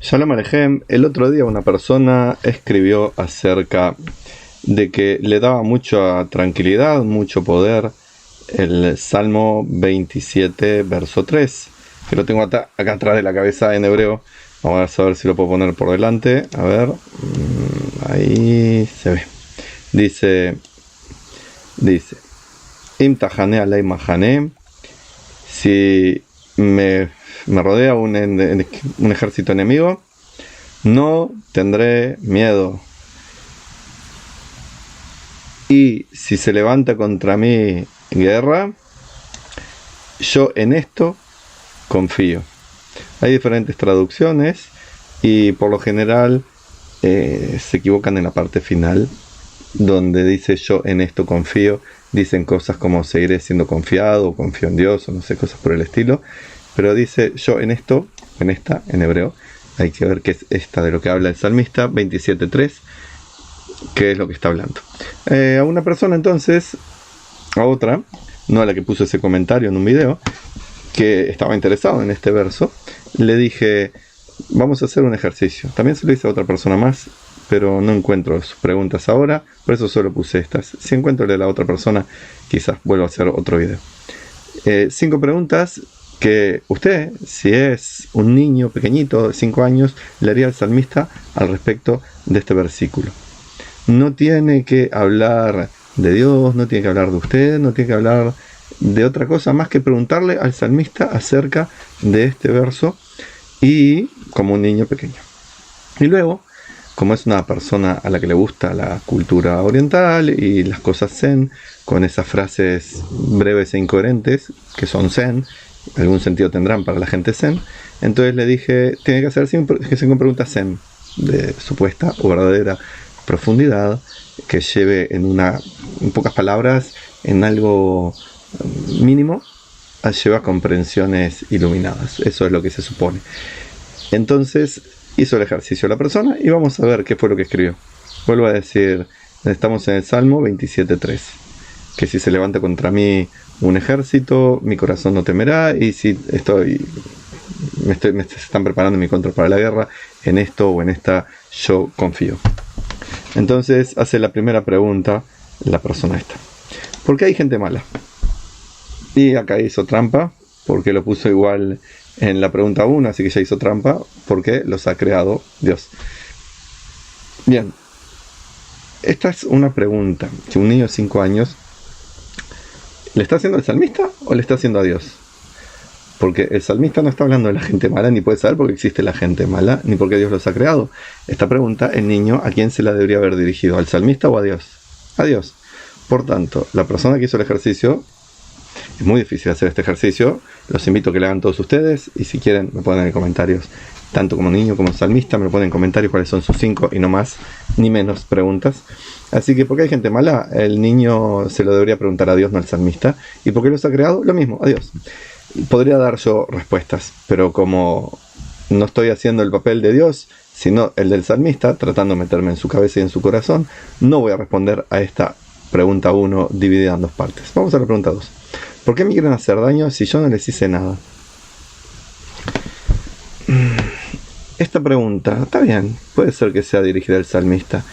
Shalom Alejem, el otro día una persona escribió acerca de que le daba mucha tranquilidad, mucho poder el Salmo 27, verso 3, que lo tengo acá atrás de la cabeza en hebreo. Vamos a ver si lo puedo poner por delante. A ver, ahí se ve. Dice, Im tajane alei mahane, si me rodea un ejército enemigo, no tendré miedo. Y si se levanta contra mí guerra, yo en esto confío. Hay diferentes traducciones y por lo general se equivocan en la parte final, donde dice yo en esto confío. Dicen cosas como seguiré siendo confiado, o confío en Dios, o no sé, cosas por el estilo. Pero dice yo en esto, en esta, en hebreo. Hay que ver qué es esta de lo que habla el salmista, 27.3, qué es lo que está hablando. A una persona entonces, a otra, no a la que puso ese comentario en un video, que estaba interesado en este verso, le dije, vamos a hacer un ejercicio. También se lo hice a otra persona más, pero no encuentro sus preguntas ahora, por eso solo puse estas. Si encuentro de la otra persona, quizás vuelva a hacer otro video. 5 preguntas que usted, si es un niño pequeñito de 5 años, le haría al salmista al respecto de este versículo. No tiene que hablar de Dios, no tiene que hablar de usted, no tiene que hablar de otra cosa más que preguntarle al salmista acerca de este verso, y como un niño pequeño. Y luego, como es una persona a la que le gusta la cultura oriental y las cosas zen, con esas frases breves e incoherentes que son zen, algún sentido tendrán para la gente zen, entonces le dije, tiene que hacer 5 preguntas zen de supuesta o verdadera profundidad, que lleve en pocas palabras, en algo mínimo, lleva comprensiones iluminadas. Eso es lo que se supone. Entonces hizo el ejercicio la persona y vamos a ver qué fue lo que escribió. Vuelvo a decir, estamos en el Salmo 27.3, que si se levanta contra mí un ejército, mi corazón no temerá, y si me están preparando en mi contra para la guerra, en esto o en esta yo confío. Entonces hace la primera pregunta la persona esta: ¿por qué hay gente mala? Y acá hizo trampa, porque lo puso igual en la pregunta 1, así que ya hizo trampa, porque los ha creado Dios. Bien, esta es una pregunta que un niño de 5 años ¿le está haciendo al salmista o le está haciendo a Dios? Porque el salmista no está hablando de la gente mala, ni puede saber por qué existe la gente mala, ni por qué Dios los ha creado. Esta pregunta, el niño, ¿a quién se la debería haber dirigido? ¿Al salmista o a Dios? A Dios. Por tanto, la persona que hizo el ejercicio, es muy difícil hacer este ejercicio, los invito a que lo hagan todos ustedes, y si quieren me ponen en comentarios, tanto como niño como salmista, me lo ponen en comentarios cuáles son sus 5 y no más, ni menos preguntas. Así que, ¿por qué hay gente mala? El niño se lo debería preguntar a Dios, no al salmista. ¿Y por qué los ha creado? Lo mismo, a Dios. Podría dar yo respuestas, pero como no estoy haciendo el papel de Dios, sino el del salmista, tratando de meterme en su cabeza y en su corazón, no voy a responder a esta pregunta 1 dividida en 2 partes. Vamos a la pregunta 2. ¿Por qué me quieren hacer daño si yo no les hice nada? Esta pregunta, está bien, puede ser que sea dirigida al salmista.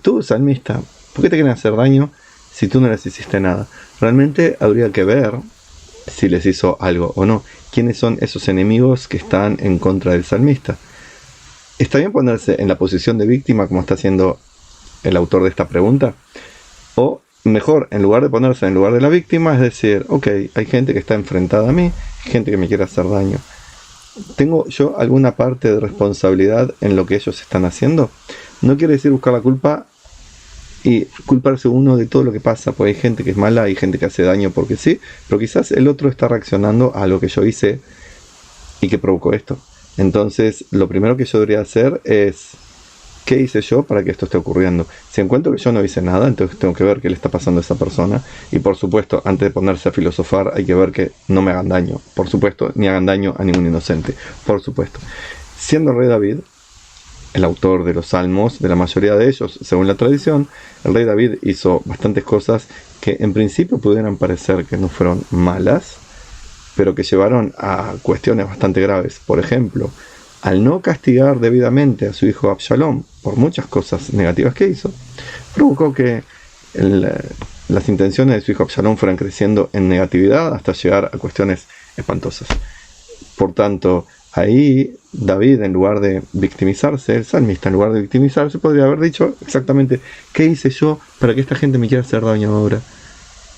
Tú, salmista, ¿por qué te quieren hacer daño si tú no les hiciste nada? Realmente habría que ver si les hizo algo o no. ¿Quiénes son esos enemigos que están en contra del salmista? ¿Está bien ponerse en la posición de víctima, como está haciendo el autor de esta pregunta? O mejor, en lugar de ponerse en lugar de la víctima, es decir, ok, hay gente que está enfrentada a mí, gente que me quiere hacer daño. ¿Tengo yo alguna parte de responsabilidad en lo que ellos están haciendo? No quiere decir buscar la culpa y culparse uno de todo lo que pasa, porque hay gente que es mala, hay gente que hace daño porque sí, pero quizás el otro está reaccionando a lo que yo hice y que provocó esto. Entonces, lo primero que yo debería hacer es, ¿qué hice yo para que esto esté ocurriendo? Si encuentro que yo no hice nada, entonces tengo que ver qué le está pasando a esa persona. Y por supuesto, antes de ponerse a filosofar, hay que ver que no me hagan daño. Por supuesto, ni hagan daño a ningún inocente. Por supuesto. Siendo el rey David, el autor de los salmos, de la mayoría de ellos, según la tradición, el rey David hizo bastantes cosas que en principio pudieran parecer que no fueron malas, pero que llevaron a cuestiones bastante graves. Por ejemplo, al no castigar debidamente a su hijo Absalom por muchas cosas negativas que hizo, provocó que las intenciones de su hijo Absalom fueran creciendo en negatividad hasta llegar a cuestiones espantosas. Por tanto, ahí David, en lugar de victimizarse, el salmista, en lugar de victimizarse, podría haber dicho exactamente: ¿qué hice yo para que esta gente me quiera hacer daño ahora?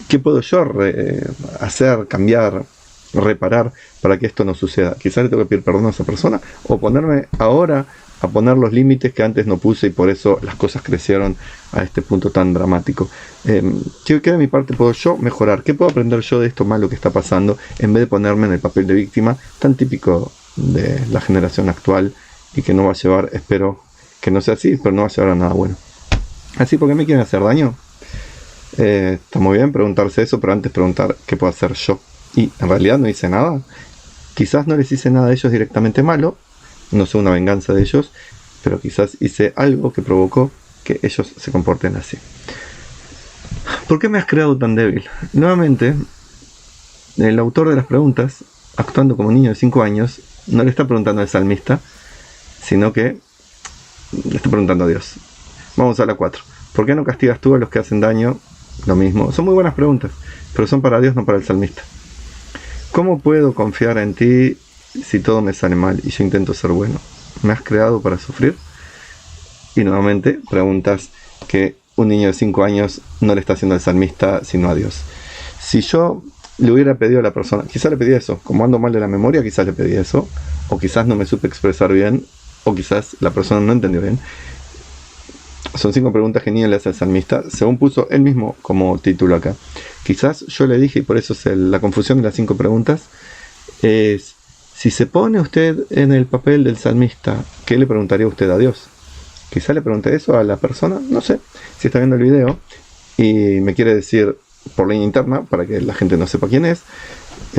¿Qué puedo yo hacer, cambiar, reparar para que esto no suceda? Quizás le tengo que pedir perdón a esa persona, o ponerme ahora a poner los límites que antes no puse, y por eso las cosas crecieron a este punto tan dramático. ¿Qué de mi parte puedo yo mejorar? ¿Qué puedo aprender yo de esto malo que está pasando, en vez de ponerme en el papel de víctima, tan típico de la generación actual, y que no va a llevar, espero que no sea así, pero no va a llevar a nada bueno? Así, ¿por qué me quieren hacer daño? Está muy bien preguntarse eso, pero antes preguntar qué puedo hacer yo. Y en realidad no hice nada. Quizás no les hice nada a ellos directamente malo, no sé, una venganza de ellos, pero quizás hice algo que provocó que ellos se comporten así. ¿Por qué me has creado tan débil? Nuevamente, el autor de las preguntas, actuando como niño de 5 años, no le está preguntando al salmista, sino que le está preguntando a Dios. Vamos a la 4. ¿Por qué no castigas tú a los que hacen daño? Lo mismo. Son muy buenas preguntas, pero son para Dios, no para el salmista. ¿Cómo puedo confiar en ti si todo me sale mal y yo intento ser bueno? ¿Me has creado para sufrir? Y nuevamente preguntas que un niño de 5 años no le está haciendo al salmista, sino a Dios. Si yo le hubiera pedido a la persona, quizás le pedí eso, como ando mal de la memoria, quizás le pedí eso, o quizás no me supe expresar bien, o quizás la persona no entendió bien. Son 5 preguntas que Niño le hace al salmista, según puso él mismo como título acá. Quizás yo le dije, y por eso es la confusión de las 5 preguntas, es: si se pone usted en el papel del salmista, ¿qué le preguntaría usted a Dios? Quizás le pregunte eso a la persona, no sé, si está viendo el video y me quiere decir por línea interna, para que la gente no sepa quién es,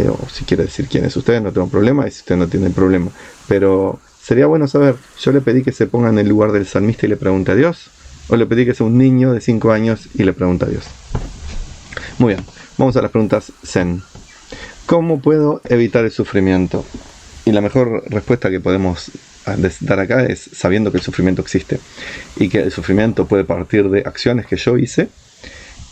o si quiere decir quién es usted, no tengo problema, y si usted no tiene problema. Pero sería bueno saber, yo le pedí que se ponga en el lugar del salmista y le pregunte a Dios, o le pedí que sea un niño de 5 años y le pregunte a Dios. Muy bien, vamos a las preguntas Zen. ¿Cómo puedo evitar el sufrimiento? Y la mejor respuesta que podemos dar acá es sabiendo que el sufrimiento existe, y que el sufrimiento puede partir de acciones que yo hice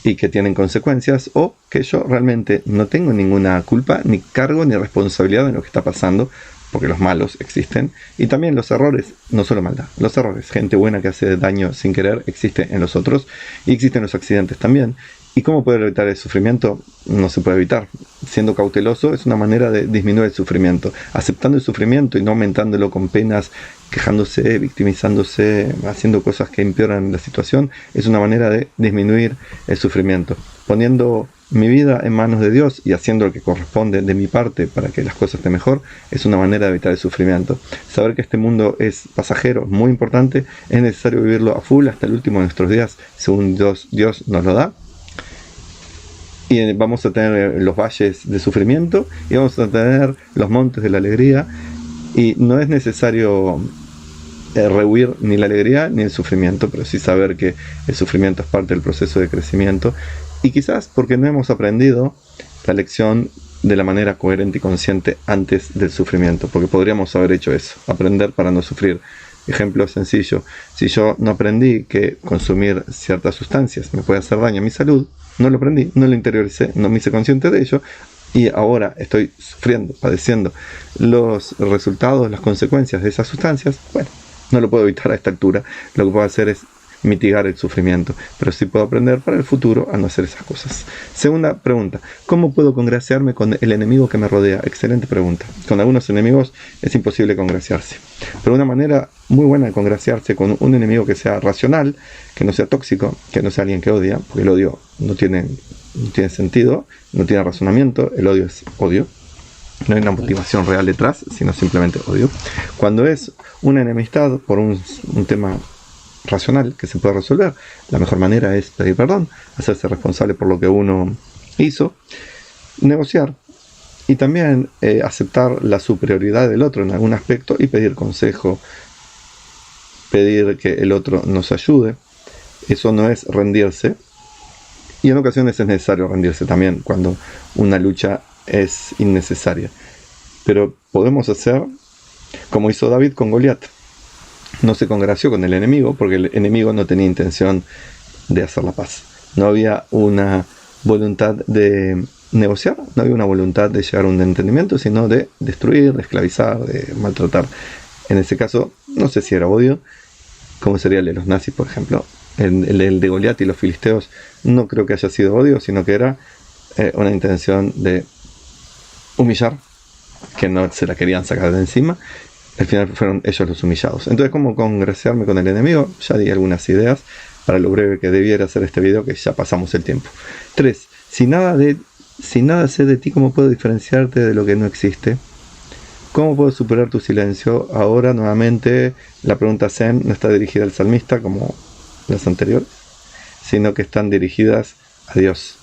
y que tienen consecuencias, o que yo realmente no tengo ninguna culpa, ni cargo, ni responsabilidad en lo que está pasando, porque los malos existen, y también los errores, no solo maldad, los errores, gente buena que hace daño sin querer, existe en los otros, y existen los accidentes también. ¿Y cómo poder evitar el sufrimiento? No se puede evitar. Siendo cauteloso es una manera de disminuir el sufrimiento. Aceptando el sufrimiento y no aumentándolo con penas, quejándose, victimizándose, haciendo cosas que empeoran la situación, es una manera de disminuir el sufrimiento. Poniendo mi vida en manos de Dios y haciendo lo que corresponde de mi parte para que las cosas estén mejor, es una manera de evitar el sufrimiento. Saber que este mundo es pasajero, muy importante. Es necesario vivirlo a full hasta el último de nuestros días, según Dios nos lo da. Y vamos a tener los valles de sufrimiento y vamos a tener los montes de la alegría, y no es necesario rehuir ni la alegría ni el sufrimiento, pero sí saber que el sufrimiento es parte del proceso de crecimiento, y quizás porque no hemos aprendido la lección de la manera coherente y consciente antes del sufrimiento, porque podríamos haber hecho eso, aprender para no sufrir. Ejemplo sencillo: si yo no aprendí que consumir ciertas sustancias me puede hacer daño a mi salud, no lo aprendí, no lo interioricé, no me hice consciente de ello, y ahora estoy sufriendo, padeciendo los resultados, las consecuencias de esas sustancias. Bueno, no lo puedo evitar a esta altura, lo que puedo hacer es mitigar el sufrimiento, pero sí puedo aprender para el futuro a no hacer esas cosas. Segunda pregunta: ¿cómo puedo congraciarme con el enemigo que me rodea? Excelente pregunta. Con algunos enemigos es imposible congraciarse, pero una manera muy buena de congraciarse con un enemigo que sea racional, que no sea tóxico, que no sea alguien que odia, porque el odio no tiene sentido, no tiene razonamiento, el odio es odio, no hay una motivación real detrás, sino simplemente odio. Cuando es una enemistad por un tema racional que se puede resolver, la mejor manera es pedir perdón, hacerse responsable por lo que uno hizo, negociar, y también aceptar la superioridad del otro en algún aspecto y pedir consejo, pedir que el otro nos ayude. Eso no es rendirse, y en ocasiones es necesario rendirse también cuando una lucha es innecesaria, pero podemos hacer como hizo David con Goliat. No se congració con el enemigo porque el enemigo no tenía intención de hacer la paz. No había una voluntad de negociar, no había una voluntad de llegar a un entendimiento, sino de destruir, de esclavizar, de maltratar. En ese caso, no sé si era odio, como sería el de los nazis, por ejemplo. El de Goliat y los filisteos no creo que haya sido odio, sino que era una intención de humillar, que no se la querían sacar de encima. Al final fueron ellos los humillados. Entonces, ¿cómo congraciarme con el enemigo? Ya di algunas ideas para lo breve que debiera hacer este video, que ya pasamos el tiempo. 3. Si nada sé de ti, ¿cómo puedo diferenciarte de lo que no existe? ¿Cómo puedo superar tu silencio? Ahora, nuevamente, la pregunta Zen no está dirigida al salmista como las anteriores, sino que están dirigidas a Dios.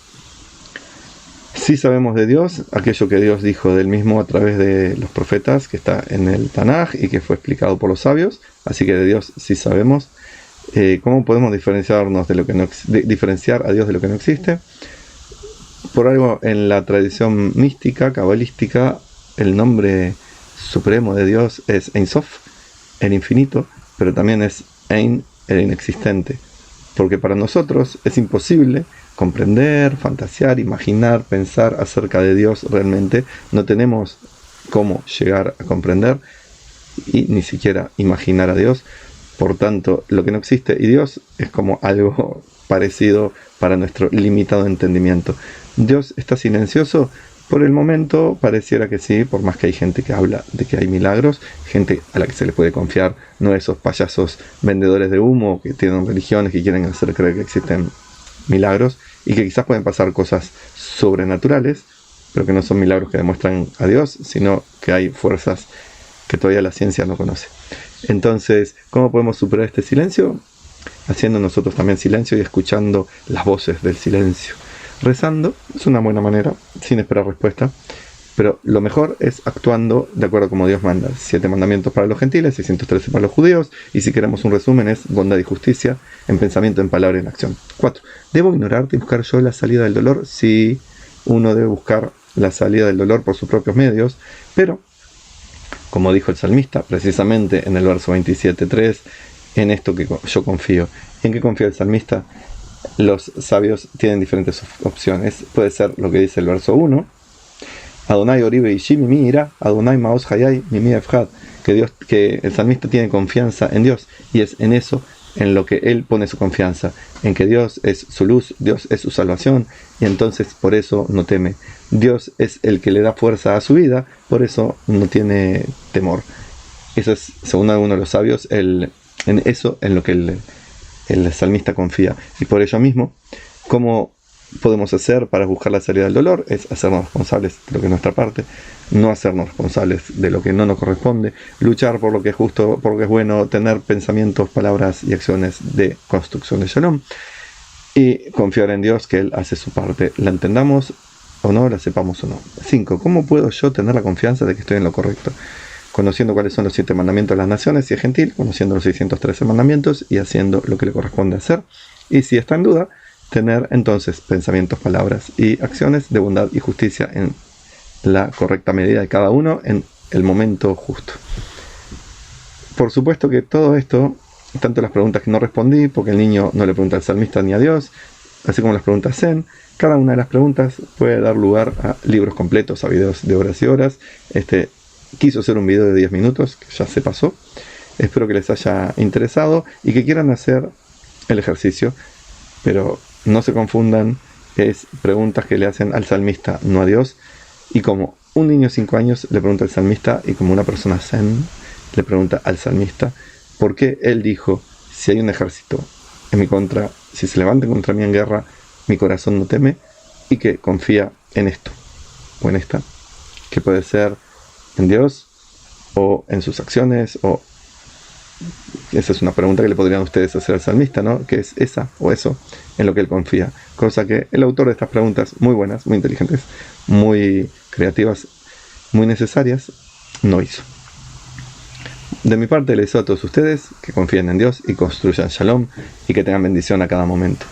Sí sabemos de Dios, aquello que Dios dijo del mismo a través de los profetas, que está en el Tanaj y que fue explicado por los sabios, así que de Dios sí sabemos. ¿Cómo podemos diferenciarnos de lo que diferenciar a Dios de lo que no existe? Por algo en la tradición mística, cabalística, el nombre supremo de Dios es Ein Sof, el infinito, pero también es Ein, el inexistente, porque para nosotros es imposible comprender, fantasear, imaginar, pensar acerca de Dios realmente. No tenemos cómo llegar a comprender y ni siquiera imaginar a Dios. Por tanto, lo que no existe y Dios es como algo parecido para nuestro limitado entendimiento. Dios está silencioso. Por el momento pareciera que sí, por más que hay gente que habla de que hay milagros, gente a la que se le puede confiar, no esos payasos vendedores de humo que tienen religiones que quieren hacer creer que existen milagros y que quizás pueden pasar cosas sobrenaturales, pero que no son milagros que demuestran a Dios, sino que hay fuerzas que todavía la ciencia no conoce. Entonces, ¿cómo podemos superar este silencio? Haciendo nosotros también silencio y escuchando las voces del silencio. Rezando es una buena manera, sin esperar respuesta, pero lo mejor es actuando de acuerdo como Dios manda. 7 mandamientos para los gentiles, 613 para los judíos, y si queremos un resumen es bondad y justicia en pensamiento, en palabra y en acción. 4. ¿Debo ignorarte y buscar yo la salida del dolor? Sí, uno debe buscar la salida del dolor por sus propios medios, pero, como dijo el salmista, precisamente en el verso 27.3, en esto que yo confío. ¿En qué confía el salmista? Los sabios tienen diferentes opciones. Puede ser lo que dice el verso 1, Adonai oribe ishi mimi ira, Adonai maos hayai mimi efjad, que el salmista tiene confianza en Dios, y es en eso en lo que él pone su confianza, en que Dios es su luz, Dios es su salvación, y entonces por eso no teme. Dios es el que le da fuerza a su vida, por eso no tiene temor. Eso es, según algunos de los sabios, en lo que el salmista confía. Y por ello mismo, ¿cómo podemos hacer para buscar la salida del dolor? Es hacernos responsables de lo que es nuestra parte, no hacernos responsables de lo que no nos corresponde, luchar por lo que es justo, por lo que es bueno, tener pensamientos, palabras y acciones de construcción de Shalom, y confiar en Dios que Él hace su parte, la entendamos o no, la sepamos o no. 5. ¿Cómo puedo yo tener la confianza de que estoy en lo correcto? Conociendo cuáles son los 7 mandamientos de las naciones, si es gentil, conociendo los 613 mandamientos y haciendo lo que le corresponde hacer. Y si está en duda, tener entonces pensamientos, palabras y acciones de bondad y justicia en la correcta medida de cada uno en el momento justo. Por supuesto que todo esto, tanto las preguntas que no respondí, porque el niño no le pregunta al salmista ni a Dios, así como las preguntas Zen, cada una de las preguntas puede dar lugar a libros completos, a videos de horas y horas. Quiso hacer un video de 10 minutos, que ya se pasó. Espero que les haya interesado y que quieran hacer el ejercicio, pero no se confundan, es preguntas que le hacen al salmista, no a Dios. Y como un niño de 5 años le pregunta al salmista, y como una persona zen le pregunta al salmista, ¿por qué él dijo, si hay un ejército en mi contra, si se levantan contra mí en guerra, mi corazón no teme? Y que confía en esto, o en esta, que puede ser en Dios o en sus acciones, o esa es una pregunta que le podrían ustedes hacer al salmista, ¿no? ¿Qué es esa o eso en lo que él confía? Cosa que el autor de estas preguntas, muy buenas, muy inteligentes, muy creativas, muy necesarias, no hizo. De mi parte les deseo a todos ustedes que confíen en Dios y construyan Shalom y que tengan bendición a cada momento.